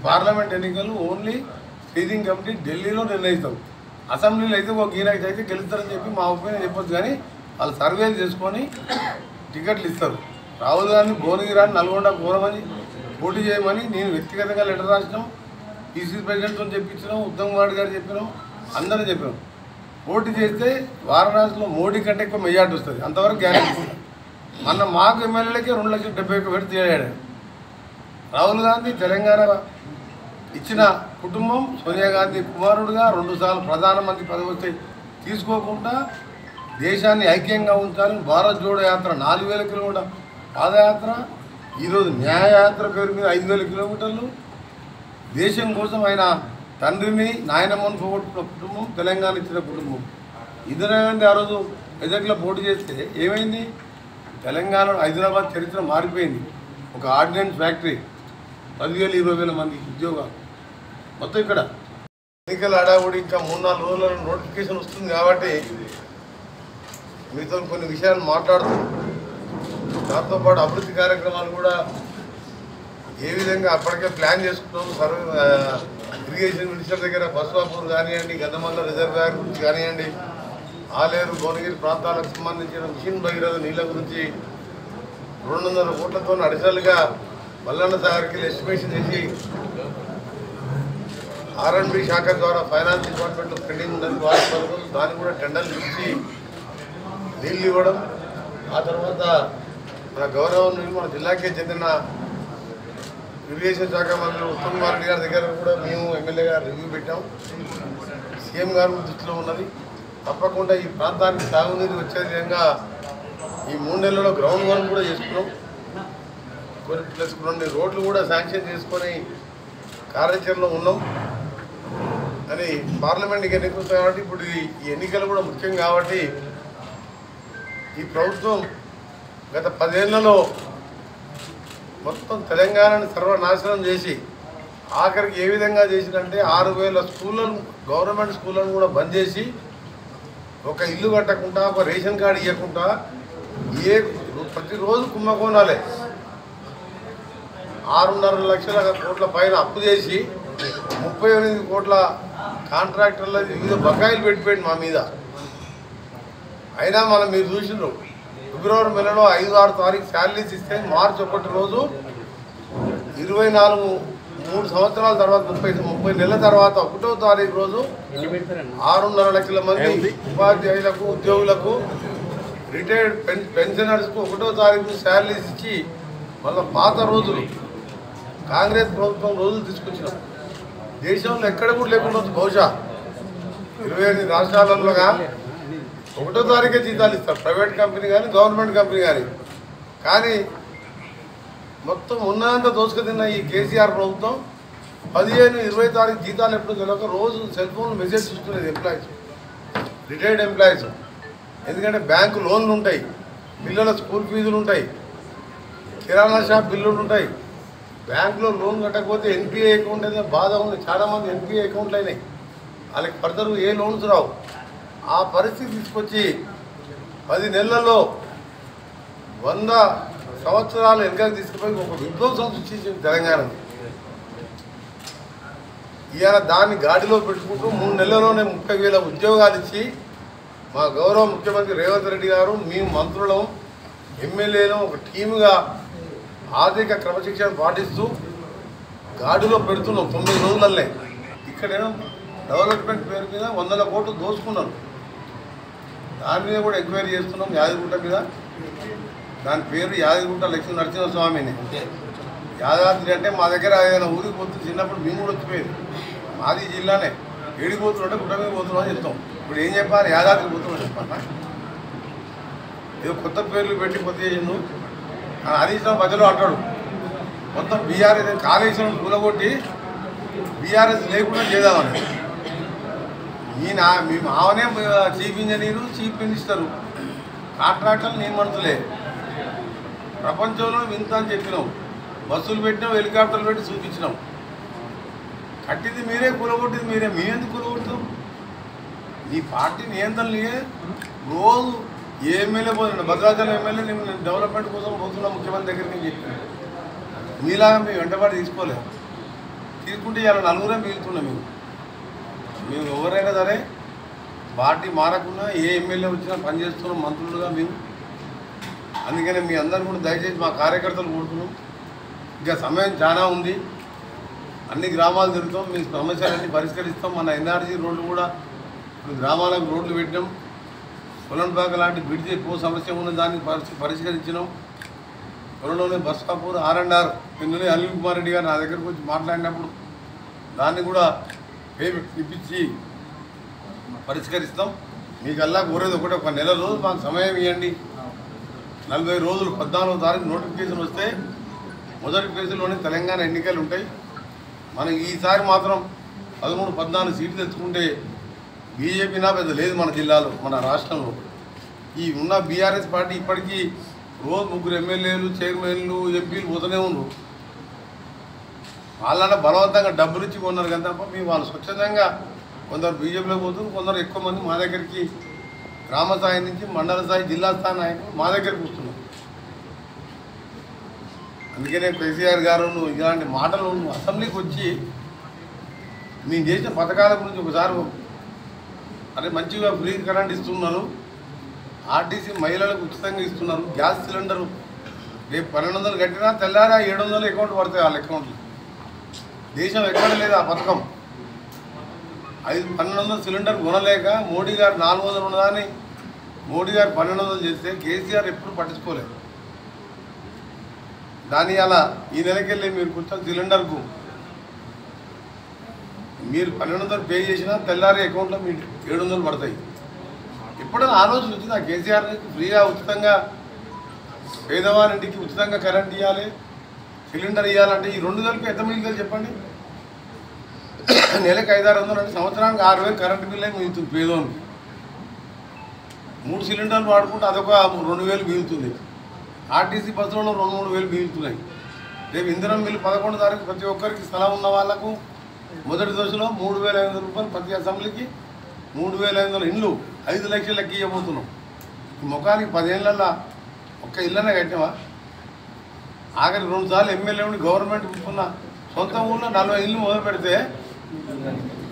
Parliament ఎన్నికలు only steering committee ఢిల్లీలో నిర్ణయిస్తారు. అసెంబ్లీలో అయితే ఒక ఈయనకి అయితే గెలుస్తారని చెప్పి మా ఒపీనియన్ చెప్పొచ్చు, కానీ వాళ్ళు సర్వేలు చేసుకొని టికెట్లు ఇస్తారు. రాహుల్ గాంధీ భువనగిరి నల్గొండ కోరమని పోటీ చేయమని నేను వ్యక్తిగతంగా లెటర్ రాసినాం, పీసీసీ ప్రెసిడెంట్తో చెప్పించినాం, ఉత్తమ్ కుమార్ గారు చెప్పినాం, అందరూ చెప్పినాం. పోటీ చేస్తే వారణాసిలో మోడీ కంటే ఎక్కువ మెజార్టీ వస్తుంది, అంతవరకు గ్యారెంటీ ఇస్తుంది. మొన్న మాకు ఎమ్మెల్యేలకే 2,70,000 పెట్టి తేడాడు. రాహుల్ గాంధీ తెలంగాణ ఇచ్చిన కుటుంబం, సోనియా గాంధీ కుమారుడుగా 2 సార్లు ప్రధానమంత్రి పదవి వస్తే తీసుకోకుండా దేశాన్ని ఐక్యంగా ఉంచాలని భారత్ జోడో యాత్ర 4,000 కిలోమీటర్ల పాదయాత్ర, ఈరోజు న్యాయయాత్ర పేరు మీద 5,000 కిలోమీటర్లు దేశం కోసం ఆయన తండ్రిని నాయనమ్మను పోగొట్టుకున్న కుటుంబం, తెలంగాణ ఇచ్చిన కుటుంబం. ఇందిరాగాంధీ ఆ రోజు మెదక్లో పోటీ చేస్తే ఏమైంది? తెలంగాణ హైదరాబాద్ చరిత్ర మారిపోయింది. ఒక ఆర్డినెన్స్ ఫ్యాక్టరీ, 10,000-20,000 మందికి ఉద్యోగాలు. మొత్తం ఇక్కడ ఎన్నికల హడావుడి ఇంకా 3-4 రోజుల్లో నోటిఫికేషన్ వస్తుంది కాబట్టి మీతో కొన్ని విషయాలు మాట్లాడుతూ, దాంతోపాటు అభివృద్ధి కార్యక్రమాలు కూడా ఏ విధంగా అప్పటికే ప్లాన్ చేసుకుంటాము. ఇరిగేషన్ మినిస్టర్ దగ్గర బస్వాపూర్ కానివ్వండి, గంధమల్ల రిజర్వాయర్ గురించి కానివ్వండి, ఆలేరు భువనగిరి ప్రాంతాలకు సంబంధించిన మిషన్ భగీరథ నీళ్ళ గురించి 200 కోట్లతో అడిషనల్గా మల్లన్న సాగర్కి ఎస్టిమేషన్ చేసి R&B శాఖ ద్వారా ఫైనాన్స్ డిపార్ట్మెంట్లో పెండింగ్ ఉన్నది వారి పనులు, దాన్ని కూడా టెండర్లు ఇచ్చి నీళ్ళు ఇవ్వడం. ఆ తర్వాత మన గౌరవం మన జిల్లాకే చెందిన ఇరిగేషన్ శాఖ మంత్రి ఉత్తమ్ కుమార్ రెడ్డి గారి దగ్గర కూడా మేము ఎమ్మెల్యే గారు రివ్యూ పెట్టాం. సీఎం గారు దృష్టిలో ఉన్నది. తప్పకుండా ఈ ప్రాంతానికి తాగునీరు వచ్చే విధంగా ఈ 3 నెలల్లో గ్రౌండ్ వర్క్ కూడా చేసుకున్నాం. ప్లస్ 2 రోడ్లు కూడా శాంక్షన్ చేసుకొని కార్యాచరణలో ఉన్నాం. అని పార్లమెంట్ ఎన్నికలు కాబట్టి ఇప్పుడు ఈ ఎన్నికలు కూడా ముఖ్యం కాబట్టి ఈ ప్రభుత్వం గత 10 ఏళ్లలో మొత్తం తెలంగాణని సర్వనాశనం చేసి ఆఖరికి ఏ విధంగా చేసిందంటే 6,000 స్కూళ్ళను, గవర్నమెంట్ స్కూళ్ళను కూడా బంద్ చేసి, ఒక ఇల్లు కట్టకుండా, ఒక రేషన్ కార్డు ఇవ్వకుండా, ప్రతిరోజు కుంభకోణాలే 6.5 లక్షల కోట్ల పైన అప్పు చేసి 38 కోట్ల కాంట్రాక్టర్ల వివిధ బకాయిలు పెట్టిపోయింది మా మీద. అయినా మీరు చూసినారు, ఫిబ్రవరి నెలలో 5-6 తారీఖు శాలరీస్ ఇస్తే మార్చి 1 రోజు 3 సంవత్సరాల తర్వాత 30 నెలల తర్వాత 1వ తారీఖు రోజు 6.5 లక్షల మంది ఉపాధ్యాయులకు, ఉద్యోగులకు, రిటైర్డ్ పెన్షనర్స్కు 1వ తారీఖు శాలరీస్ ఇచ్చి మళ్ళీ పాత రోజులు కాంగ్రెస్ ప్రభుత్వం రోజులు తీసుకొచ్చినాం. దేశంలో ఎక్కడ కూడా లేకుండా బహుశా 28 రాష్ట్రాలలోగా 1వ తారీఖే జీతాలు ఇస్తారు, ప్రైవేట్ కంపెనీ కానీ గవర్నమెంట్ కంపెనీ కానీ. కానీ మొత్తం ఉన్నదంతా దోసుకుతిన్న ఈ కేసీఆర్ ప్రభుత్వం 15-20 తారీఖు జీతాలు ఎప్పుడు తెలియక రోజు సెల్ ఫోన్ మెసేజ్ చూసుకునేది ఎంప్లాయీస్, రిటైర్డ్ ఎంప్లాయీస్. ఎందుకంటే బ్యాంకు లోన్లు ఉంటాయి, పిల్లల స్కూల్ ఫీజులు ఉంటాయి, కిరాణా షాప్ బిల్లులు ఉంటాయి. బ్యాంకులో లోన్ కట్టకపోతే ఎన్పిఏ అకౌంట్ అయితే బాధ ఉంది. చాలామంది ఎన్పిఏ అకౌంట్లు అయినాయి, వాళ్ళకి ఫర్దర్ ఏ లోన్స్ రావు. ఆ పరిస్థితి తీసుకొచ్చి 10 నెలల్లో 100 సంవత్సరాలు వెనకకి తీసుకుపోయి ఒక విధ్వంసం సృష్టించింది తెలంగాణ. ఇవాళ దాన్ని గాడిలో పెట్టుకుంటూ 3 నెలల్లోనే 30,000 ఉద్యోగాలు ఇచ్చి మా గౌరవ ముఖ్యమంత్రి రేవంత్ రెడ్డి గారు, మేము మంత్రులం, ఎమ్మెల్యేలు ఒక టీముగా ఆర్థిక క్రమశిక్షణ పాటిస్తూ గాడిలో పెడుతున్నాం 9 రోజులనే. ఇక్కడేమో డెవలప్మెంట్ పేరు మీద 100 కోట్లు దోచుకున్నాను. దాని మీద కూడా ఎంక్వైరీ చేస్తున్నాం. యాదగిరిగుట్ట మీద, దాని పేరు యాదగిరిగుట్ట లక్ష్మీ నరసింహస్వామిని. యాదాద్రి అంటే మా దగ్గర ఏదైనా ఊరికి పోతుంది, చిన్నప్పుడు మేము కూడా వచ్చిపోయేది. మాది జిల్లానే. ఏడిపోతుంటే గుట్ట మీద పోతున్నాం అని చెప్తాం. ఇప్పుడు ఏం చెప్పాలి? యాదాద్రి పోతున్నాం చెప్పాలా? ఏదో కొత్త పేర్లు పెట్టి కొత్త చేసిండు. హరీష్ రావు మధ్యలో అంటాడు మొత్తం బీఆర్ఎస్ కాళేశ్వరం కూలగొట్టి బీఆర్ఎస్ లేకుండా చేద్దామని. ఈయన మీ మావనే చీఫ్ ఇంజనీరు, చీఫ్ మినిస్టరు, కాంట్రాక్టర్లు నేను మనసులే. ప్రపంచంలో వింత అని చెప్పినాం, బస్సులు పెట్టినాం, హెలికాప్టర్లు పెట్టి చూపించినాం. కట్టింది మీరే, కూలగొట్టింది మీరే. మేమెందుకు కూలగొడతాం? ఈ పార్టీ నియంత్రణలే. రోజు ఏ ఎమ్మెల్యే పోతున్నా, భద్రాచలం ఎమ్మెల్యే నేను డెవలప్మెంట్ కోసం పోతున్నా ముఖ్యమంత్రి దగ్గరికి చెప్పాను. మీలాగా మేము వెంటబడి తీసుకోలేదు. తీసుకుంటే ఇలా నలుగురే మిగులుతున్నాం మేము ఎవరైనా సరే పార్టీ మారకుండా ఏ ఎమ్మెల్యే వచ్చినా పనిచేస్తున్నాం మంత్రులుగా మేము. అందుకనే మీ అందరూ కూడా దయచేసి మా కార్యకర్తలు కోరుతున్నాం, ఇంకా సమయం చాలా ఉంది, అన్ని గ్రామాలు తిరుగుతాం, మీ సమస్యలన్నీ పరిష్కరిస్తాం. మన ఎన్ఆర్జీ రోడ్లు కూడా ఇప్పుడు గ్రామాలకు రోడ్లు పెట్టినాం, పొలంపాక లాంటి బ్రిడ్జి ఎక్కువ సమస్య ఉన్న దాన్ని పరిష్కరించినాం. త్వరలోనే బస్సాపూర్ R&R నిన్ననే అనిల్ కుమార్ రెడ్డి గారు నా దగ్గరకు వచ్చి మాట్లాడినప్పుడు దాన్ని కూడా పేమెంట్ ఇప్పించి పరిష్కరిస్తాం. మీకల్లా కోరేది ఒకటి, ఒక నెల రోజులు మాకు సమయం ఇవ్వండి. 40 రోజులు 14వ తారీఖు నోటిఫికేషన్ వస్తే మొదటి ఫేజ్లోనే తెలంగాణ ఎన్నికలు ఉంటాయి. మనం ఈసారి మాత్రం 13-14 సీట్లు తెచ్చుకుంటే బీజేపీ నా పెద్ద లేదు మన జిల్లాలో, మన రాష్ట్రంలో. ఈ ఉన్న బీఆర్ఎస్ పార్టీ ఇప్పటికీ రోజు 3 ఎమ్మెల్యేలు, చైర్మన్లు, ఎంపీలు పోతూనే ఉన్నారు. వాళ్ళన్న బలవంతంగా డబ్బులు ఇచ్చి కొన్నారు కదా తప్ప మేము వాళ్ళు స్వచ్ఛందంగా కొందరు బీజేపీలో పోతున్నారు, కొందరు ఎక్కువ మంది మా దగ్గరికి గ్రామ స్థాయి నుంచి మండల స్థాయి, జిల్లా స్థాయి నాయకులు మా దగ్గరికి వస్తున్నారు. అందుకనే కేసీఆర్ గారు నువ్వు ఇలాంటి మాటలు నువ్వు అసెంబ్లీకి వచ్చి మేము చేసిన పథకాల గురించి ఒకసారి అరే మంచిగా ఫ్రీ కరెంట్ ఇస్తున్నారు, ఆర్టీసీ మహిళలకు ఉచితంగా ఇస్తున్నారు, గ్యాస్ సిలిండరు రేపు 1200 కట్టినా తెల్లారా 700 అకౌంట్ పడతాయి వాళ్ళ అకౌంట్లో. దేశం ఎక్కడ లేదు ఆ పథకం. 1200 సిలిండర్ కొనలేక మోడీ గారు 400 ఉన్నదాన్ని మోడీ గారు 1200 చేస్తే కేసీఆర్ ఎప్పుడు పట్టించుకోలేదు. దాని అలా ఈ నెలకెళ్ళి మీరు కూర్చొని సిలిండర్కు మీరు 1200 పే చేసినా తెల్లారి అకౌంట్లో మీకు 700 పడతాయి. ఎప్పుడైనా ఆలోచన వచ్చింది ఆ కేసీఆర్కి ఫ్రీగా ఉచితంగా పేదవారింటికి ఉచితంగా కరెంట్ ఇవ్వాలి, సిలిండర్ ఇవ్వాలంటే ఈ 2 కలిపి ఎంత మిగులుతుంది చెప్పండి? నెలకు 500-600 అంటే సంవత్సరానికి 6000 కరెంటు బిల్లే మిగులుతుంది పేదోనికి. 3 సిలిండర్లు వాడుకుంటే అదొక 2000 మిగులుతుంది. ఆర్టీసీ బస్సులలో 2-3 వేలు మిగులుతున్నాయి. రేపు ఇంధనం బిల్లు 11వ తారీఖు ప్రతి ఒక్కరికి స్థలం ఉన్న వాళ్ళకు మొదటి దశలో 3500 రూపాయలు ప్రతి అసెంబ్లీకి, 3500 ఇండ్లు 5 లక్షలకి ఇవ్వబోతున్నాం. ఈ ముఖానికి 10 ఏళ్ళల్లో ఒక్క ఇళ్ళనే కట్టామా? ఆఖరి 2 సార్లు ఎమ్మెల్యే ఉండి గవర్నమెంట్ ఉన్న సొంత ఊళ్ళో 40 ఇళ్ళు మొదలు పెడితే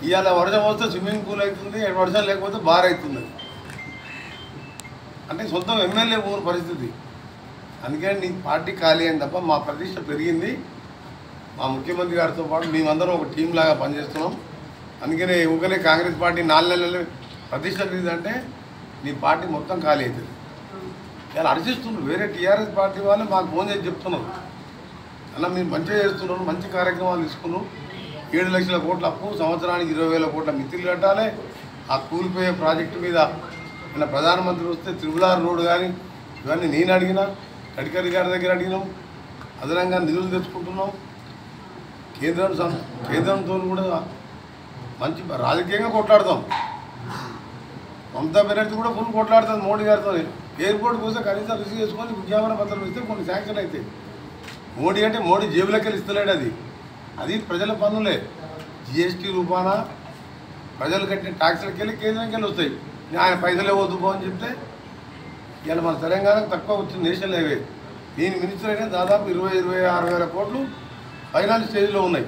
ఇవాళ వర్షం వస్తే స్విమ్మింగ్ పూల్ అవుతుంది, వర్షం లేకపోతే బార్ అవుతుంది. అంటే సొంతం ఎమ్మెల్యే ఊరు పరిస్థితి. అందుకని నీ పార్టీ ఖాళీ అయింది తప్ప మా ప్రతిష్ట పెరిగింది. మా ముఖ్యమంత్రి గారితో పాటు మేమందరం ఒక టీం లాగా పనిచేస్తున్నాం. అందుకనే ఊకనే కాంగ్రెస్ పార్టీ 4 నెలలు ప్రతిష్ట పెరిగిందంటే నీ పార్టీ మొత్తం ఖాళీ అవుతుంది. ఇలా అర్చిస్తున్నారు. వేరే టీఆర్ఎస్ పార్టీ వాళ్ళు మాకు ఫోన్ చేసి చెప్తున్నారు, అలా మీరు మంచిగా చేస్తున్నారు, మంచి కార్యక్రమాలు తీసుకున్నారు, 7 లక్షల కోట్ల అప్పు, సంవత్సరానికి 20,000 కోట్ల మిత్రులు కట్టాలి. ఆ కూలిపోయే ప్రాజెక్టు మీద ఇలా ప్రధానమంత్రి వస్తే త్రిపులార్ రోడ్డు కానీ ఇవన్నీ నేను అడిగినా, గడ్కరీ గారి దగ్గర అడిగినాం, అదనంగా నిధులు తెచ్చుకుంటున్నాం. కేంద్రంతో కూడా మంచి రాజకీయంగా కొట్లాడతాం. మమతా బెనర్జీ కూడా ఫుల్ కొట్లాడుతుంది మోడీ గారితో. ఎయిర్పోర్ట్ కోసం కనీసం రిసీవ్ చేసుకొని విజ్ఞాపన పత్రం ఇస్తే కొన్ని శాంక్షన్ అవుతాయి. మోడీ అంటే మోడీ జేబులకి వెళ్ళి ఇస్తలేడు, అది ప్రజల పన్నులే. జిఎస్టీ రూపాన ప్రజలు కట్టిన ట్యాక్స్లకి వెళ్ళి కేంద్రంకి వెళ్ళి వస్తాయి. ఆయన పైసలే వద్దుకో అని చెప్తే ఇలా మన తెలంగాణకు తక్కువ వచ్చింది నేషనల్ హైవే. దీని మినిస్టర్ అయినా దాదాపు 20-26 వేల కోట్లు ఫైనల్ స్టేజ్లో ఉన్నాయి.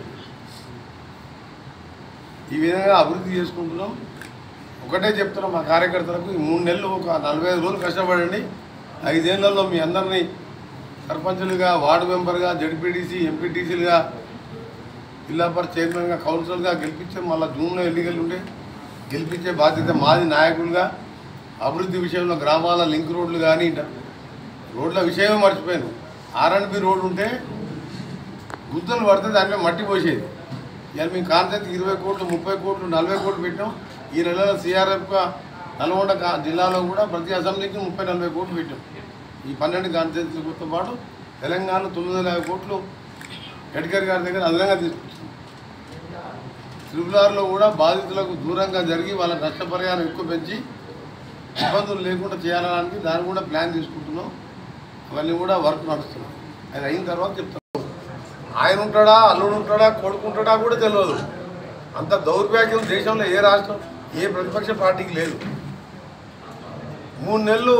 ఈ విధంగా అభివృద్ధి చేసుకుంటున్నాం. ఒకటే చెప్తున్నాం మా కార్యకర్తలకు, ఈ 3 నెలలు ఒక 45 రోజులు కష్టపడండి. 5 ఏళ్లలో మీ అందరినీ సర్పంచులుగా, వార్డు మెంబర్గా, జడ్పీటీసీ, ఎంపీటీసీలుగా, జిల్లా పరిషత్ చైర్మన్గా, కౌన్సిలర్గా గెలిపించే, మళ్ళీ జూన్లో ఎన్నికలు ఉంటే గెలిపించే బాధ్యత మాది. నాయకులుగా అభివృద్ధి విషయంలో గ్రామాల లింక్ రోడ్లు కానీ రోడ్ల విషయమే మర్చిపోయాను. R&B రోడ్డు ఉంటే గుంతలు పడితే దానిపై మట్టి పోసేది. ఇవాళ మేము కాన్సెప్ట్ 20 కోట్లు, 30 కోట్లు, 40 కోట్లు పెట్టాం. ఈ నెలలో CRFగా నల్గొండ జిల్లాలో కూడా ప్రతి అసెంబ్లీకి 30-40 కోట్లు పెట్టాం. ఈ 12 కాన్స్టిట్యూన్సీలతో పాటు తెలంగాణలో 950 కోట్లు గడ్కరీ గారి దగ్గర అదనంగా తీసుకొచ్చాం. త్రిపులార్లో కూడా బాధితులకు దూరంగా జరిగి వాళ్ళ నష్టపరిహారం ఎక్కువ పెంచి ఇబ్బందులు లేకుండా చేయాలడానికి దాన్ని కూడా ప్లాన్ తీసుకుంటున్నాం. అవన్నీ కూడా వర్క్ నడుస్తున్నాం. ఆయన అయిన తర్వాత చెప్తాను. ఆయన ఉంటాడా, అల్లుడు ఉంటాడా, కొడుకు ఉంటాడా కూడా తెలియదు. అంత దౌర్భాగ్యం దేశంలో ఏ రాష్ట్రం, ఏ ప్రతిపక్ష పార్టీకి లేదు. 3 నెలలు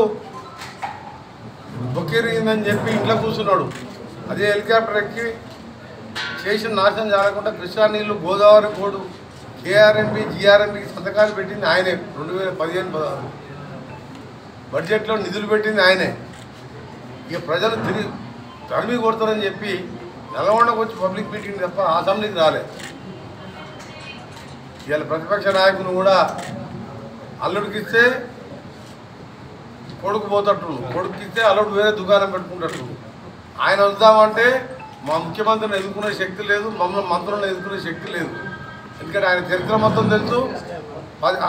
బొక్కెరిగిందని చెప్పి ఇంట్లో కూర్చున్నాడు. అదే హెలికాప్టర్ ఎక్కి చేసిన నాశనం జరగకుండా కృష్ణా నీళ్లు గోదావరి బోర్డు కేఆర్ఎంపీ జిఆర్ఎంపీకి సంతకాలు పెట్టింది ఆయనే 2015-16 బడ్జెట్లో నిధులు పెట్టింది ఆయనే. ఇక ప్రజలు తరిమి కొడతారని చెప్పి నల్గొండకు వచ్చి పబ్లిక్ మీటింగ్ తప్ప అసెంబ్లీకి రాలే. ఇవాళ ప్రతిపక్ష నాయకులు కూడా అల్లుడికిస్తే కొడుకు పోతట్టు, కొడుకుకిస్తే అల్లుడు వేరే దుకాణం పెట్టుకుంటట్టు. ఆయన వద్దామంటే మా ముఖ్యమంత్రిని ఎదుర్కొనే శక్తి లేదు, మమ్మల్ని మంత్రులను ఎదుర్కొనే శక్తి లేదు. ఎందుకంటే ఆయన చరిత్ర మొత్తం తెలుసు,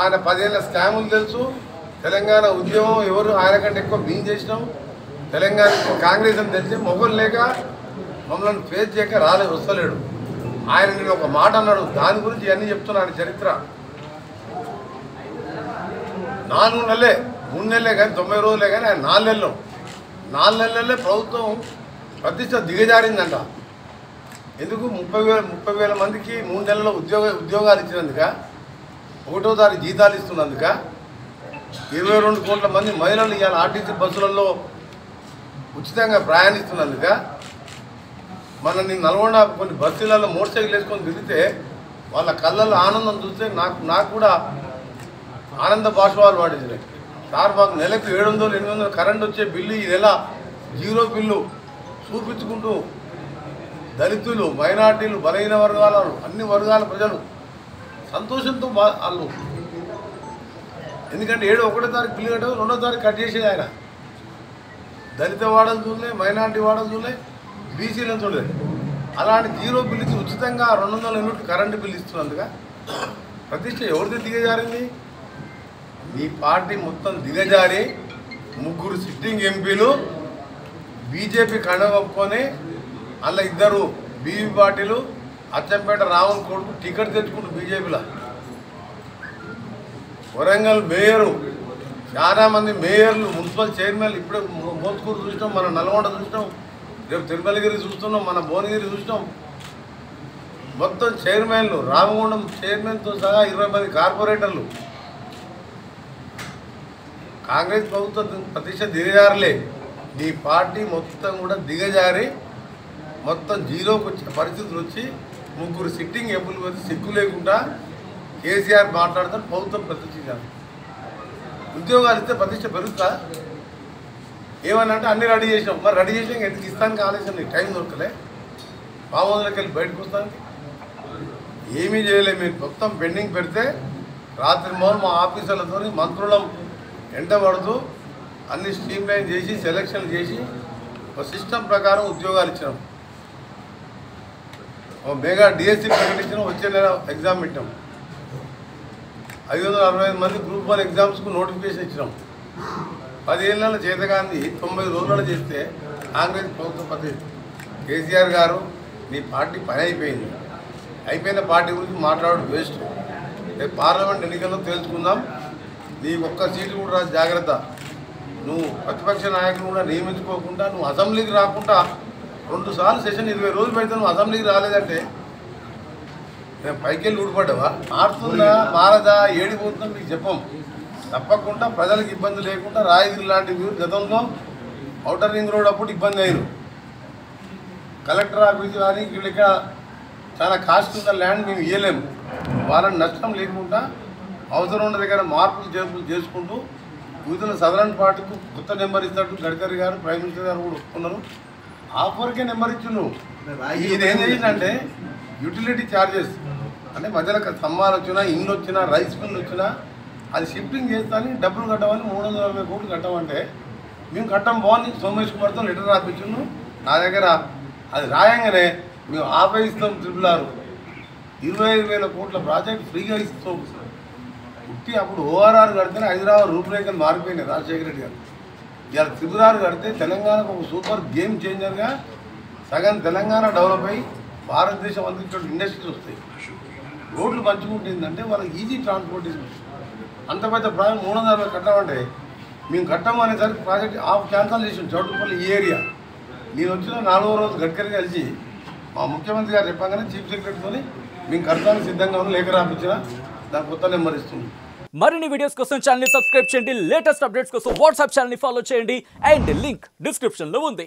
ఆయన 10 ఏళ్ళ స్కాములు తెలుసు. తెలంగాణ ఉద్యమం ఎవరు ఆయన కంటే ఎక్కువ మేము చేసినాం. తెలంగాణ కాంగ్రెస్ అని తెలిసి మొగలు లేక మమ్మల్ని ఫేస్ చేయక వస్తలేడు. ఆయన నేను ఒక మాట అన్నాడు, దాని గురించి ఇవన్నీ చెప్తున్నాను. చరిత్ర 4 నెలలే 3 నెలలే కానీ 90 రోజులే కానీ ఆయన 4 నెలలే ప్రభుత్వం ప్రతిష్ట దిగజారిందంట. ఎందుకు 30,000 మందికి 3 నెలల్లో ఉద్యోగాలు ఇచ్చినందుక, 1వ తారీఖు జీతాలు ఇస్తున్నందుక, 22 కోట్ల మంది మహిళలు ఇవాళ ఆర్టీసీ బస్సులలో ఉచితంగా ప్రయాణిస్తున్నందుక, మన నల్గొండ కొన్ని బస్సులలో మోటార్ సైకిల్ వేసుకొని తిరిగితే వాళ్ళ కళ్ళల్లో ఆనందం చూస్తే నాకు కూడా ఆనంద బాష్పాలు పాడించినాయి. సార్ మాకు నెలకు 700-800 కరెంట్ వచ్చే బిల్లు ఈ నెల 0 బిల్లు చూపించుకుంటూ దళితులు, మైనార్టీలు, బలహీన వర్గాల అన్ని వర్గాల ప్రజలు సంతోషంతో వాళ్ళు, ఎందుకంటే 1వ తారీఖు బిల్లు కట్టారు, 2వ తారీఖు కట్ చేసేది ఆయన. దళిత వాడలు చూడలే, మైనార్టీ వాడలు చూడలే, బీసీలను చూడలేదు. అలాంటి 0 బిల్లు ఇచ్చి ఉచితంగా 200 యూనిట్లు కరెంటు బిల్లు ఇస్తున్నందుగా ప్రతిష్ట ఎవరిది దిగజారింది? మీ పార్టీ మొత్తం దిగజారి 3 సిట్టింగ్ ఎంపీలు బీజేపీ కనుగొప్పుకొని అందులో 2 బీవీ పార్టీలు అచ్చంపేట రావణ్ కొడుకు టికెట్ తెచ్చుకుంటూ బీజేపీలో. వరంగల్ మేయరు, చాలామంది మేయర్లు, మున్సిపల్ చైర్మన్లు ఇప్పుడే మోత్కూరు చూసినాం, మన నల్గొండ చూసినాం, రేపు తిరుమలగిరి చూస్తున్నాం, మన భువనగిరి చూసినాం. మొత్తం చైర్మన్లు, రామగుండం చైర్మన్తో సహా 20 మంది కార్పొరేటర్లు. కాంగ్రెస్ ప్రభుత్వం ప్రతిష్ట దిగజారలే, నీ పార్టీ మొత్తం కూడా దిగజారి మొత్తం 0కి వచ్చే పరిస్థితులు వచ్చి 3 సిట్టింగ్ ఎంపీలు వచ్చి సిగ్గు లేకుండా కేసీఆర్ మాట్లాడతారు. ప్రభుత్వం ప్రతిష్ఠించారు. ఉద్యోగాలు ఇస్తే ప్రతిష్ట పెరుగుతా? ఏమన్నా అంటే అన్నీ రెడీ చేసినాం. మరి రెడీ చేసినాక ఎందుకు ఇస్తానికి ఆలస్యం? నీకు టైం దొరకలే పాములకి వెళ్ళి బయటకు వస్తానికి? ఏమీ చేయలే. మీరు మొత్తం పెండింగ్ పెడితే రాత్రి మొదలు మా ఆఫీసర్లతో మంత్రులం ఎంటబడుతూ అన్ని స్ట్రీమ్ లైన్ చేసి సెలక్షన్లు చేసి ఒక సిస్టమ్ ప్రకారం ఉద్యోగాలు ఇచ్చినాం. ఒక మెగా డిఎస్సీ ప్రకటించినాం. వచ్చే నెల ఎగ్జామ్ పెట్టాం. 565 మంది గ్రూప్ 1 ఎగ్జామ్స్కు నోటిఫికేషన్ ఇచ్చినాం. 10 ఏళ్ళ చేతగాంది 90 రోజులలో చేస్తే కాంగ్రెస్ ప్రభుత్వ పద్ధతి. కేసీఆర్ గారు నీ పార్టీ పని అయిపోయింది, అయిపోయిన పార్టీ గురించి మాట్లాడడం వేస్ట్. రేపు పార్లమెంట్ ఎన్నికల్లో తేల్చుకుందాం. నీకు ఒక్క సీటు కూడా రాదు, జాగ్రత్త. నువ్వు ప్రతిపక్ష నాయకులు కూడా నియమించుకోకుండా నువ్వు అసెంబ్లీకి రాకుండా 2 సార్లు సెషన్ 20 రోజులు పెడితే నువ్వు అసెంబ్లీకి రాలేదంటే మేము పైకి వెళ్ళి ఊడిపడ్డావా? మారుతుందా మారదా ఏడిపోతుందా మీకు చెప్పం. తప్పకుండా ప్రజలకు ఇబ్బంది లేకుండా రాయగిరి లాంటి గతంలో ఔటర్ రింగ్ రోడ్ అప్పుడు ఇబ్బంది అయ్యారు. కలెక్టర్ ఆఫీస్ కానీ ఇక్కడ చాలా కాస్ట్ ఉన్న ల్యాండ్ మేము ఇవ్వలేము. వాళ్ళని నష్టం లేకుండా అవసరం ఉన్న దగ్గర మార్పులు చేర్పులు చేసుకుంటూ వివిధ సదరన్ పార్టీకు కొత్త నెంబర్ ఇస్తాడు గడ్కరీ గారు, ప్రైమ్ మినిస్టర్ గారు కూడా ఒప్పుకున్నారు. ఆఫర్కే నెంబర్ ఇచ్చిండు. ఇది ఏం చేసిందంటే యూటిలిటీ ఛార్జెస్ అంటే మధ్యలో స్తంభాలు వచ్చినా, ఇండ్లు వచ్చినా, రైస్ మిల్లు వచ్చినా అది షిఫ్టింగ్ చేస్తాను డబ్బులు కట్టమని 340 కోట్లు కట్టమంటే మేము కట్టం బాగుంది సోమేష్ కుమార్తో లెటర్ రాపించును. నా దగ్గర అది రాయంగానే మేము ఆపేయిస్తాం. 25,000 కోట్ల ప్రాజెక్ట్ ఫ్రీగా ఇస్తాం. పుట్టి అప్పుడు ఓఆర్ఆర్ కడితేనే హైదరాబాద్ రూపురేఖలు మారిపోయినాయి రాజశేఖర రెడ్డి గారు. ఇలా త్రిపురారు కడితే తెలంగాణకు ఒక సూపర్ గేమ్ చేంజర్గా సగం తెలంగాణ డెవలప్ అయ్యి భారతదేశం అందించే ఇండస్ట్రీస్ వస్తాయి. రోడ్లు పంచుకుంటుందంటే వాళ్ళకి ఈజీ ట్రాన్స్పోర్టేషన్. అంత పెద్ద ప్రాజెక్ట్ 360 కట్టామంటే మేము కట్టము అనేసరికి ప్రాజెక్ట్ క్యాన్సల్ చేసాం. చౌటుపల్లి ఈ ఏరియా నేను వచ్చిన 4వ రోజు గడ్కరీ కలిసి మా ముఖ్యమంత్రి గారు చెప్పగానే చీఫ్ సెక్రటరీతో మేము కట్టడానికి సిద్ధంగా ఉన్న లేఖ రాపించిన దాని కొత్త నెంబర్ ఇస్తుంది. మరిన్ని వీడియోస్ కోసం ఛానల్ ని సబ్స్క్రైబ్ చేయండి. లేటెస్ట్ అప్డేట్స్ కోసం వాట్సాప్ ఛానల్ ని ఫాలో చేయండి. అండ్ లింక్ డిస్క్రిప్షన్ లో ఉంది.